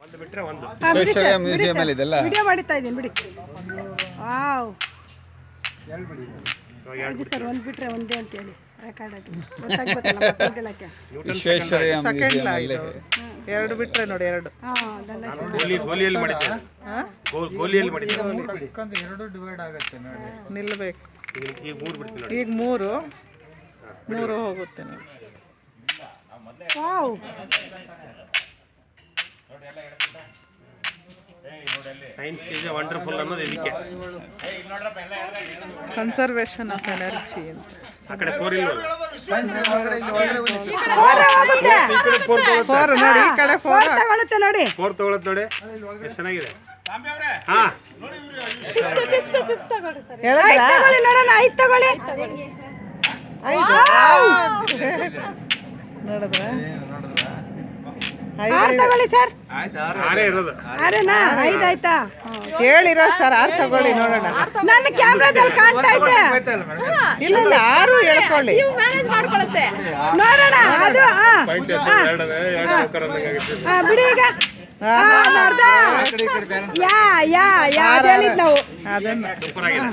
ಒಂದು ಬಿಟ್ರೆ ಒಂದು ವಿಶ್ವೇಶ್ವರಯ್ಯ ಮ್ಯೂಸಿಯಂ ಅಲ್ಲಿ ಇದೆಲ್ಲ ವಿಡಿಯೋ ಮಾಡಿತಾ ಇದ್ದೀನಿ ಬಿಡಿ. ವಾವ್ ಸರ್ ಒಂದು ಬಿಟ್ರೆ ಒಂದೇ ಅಂತ ಹೇಳಿ ರೆಕಾರ್ಡ್ ಆಗಿ ಗೊತ್ತಾಗ್ಬೇಕಲ್ಲ ಮಕ್ಕಳಿಗೆಲ್ಲಕ್ಕೆ. ವಿಶ್ವೇಶ್ವರಯ್ಯ ಮ್ಯೂಸಿಯಂ ಅಲ್ಲಿ ಎರಡು ಬಿಟ್ರೆ ನೋಡಿ ಎರಡು. ಗೋಲಿಯಲ್ಲಿ ಮಾಡಿದ್ದೆ ಗೋಲಿಯಲ್ಲಿ ಮಾಡಿದ್ದೆ ಎರಡು ಡಿವೈಡ್ ಆಗುತ್ತೆ ನೋಡಿ. ನಿಲ್ಲಬೇಕು. ಈಗ ಮೂರು ಬಿಡ್ತೀನಿ ನೋಡಿ. ಈಗ ಮೂರು ಹೋಗುತ್ತೆ ನೋಡಿ. ವಾವ್ ಸೈನ್ಸ್ ಇಸ್ ವಂಡರ್ಫುಲ್ ಅನ್ನೋದು ಇದಕ್ಕೆ. ಕನ್ಸರ್ವೇಷನ್ ಆಫ್ ಎನರ್ಜಿ ಅಂತ. ಆ ಕಡೆ 4 ಇಲ್ಲ ಫೋರ್ ನೋಡಿ, ಈ ಕಡೆ ಫೋರ್ ತಗೊಳುತ್ತೆ ನೋಡಿ. 4 ತಗೊಳತ್ ನೋಡಿ ಎಷ್ಟು ಚೆನ್ನಾಗಿದೆ. ಹಾ ಹೇಳಿದ್ರಾ? ತಗೊಳ್ಳಿ ನೋಡೋಣ. 5 ತಗೊಳ್ಳಿ. ನೋಡಿದ್ರ 6 ತಗೊಳ್ಳಿ ಸರ್. ಆರೇ ಇರೋದು. 6ನಾ? 5 ಆಯ್ತಾ? ಹೇಳಿರೋ ಸರ್ 6 ತಗೊಳ್ಳಿ ನೋಡೋಣ. ನನ್ನ ಕ್ಯಾಮ್ರಾದಲ್ಲಿ ಕಾಣ್ತಾ ಐತೆ. ಇಲ್ಲ 6 ಹೇಳ್ಕೊಳ್ಳಿ ನೋಡೋಣ. ಅದು ಪಾಯಿಂಟ್ ಬಿಡಿ ಈಗ. ನೋಡ್ದ? ಯಾ ಅದ್ ಹೇಳಿದ್ ನಾವು. ಅದನ್ನ ಸೂಪರ್ ಆಗಿದೆ.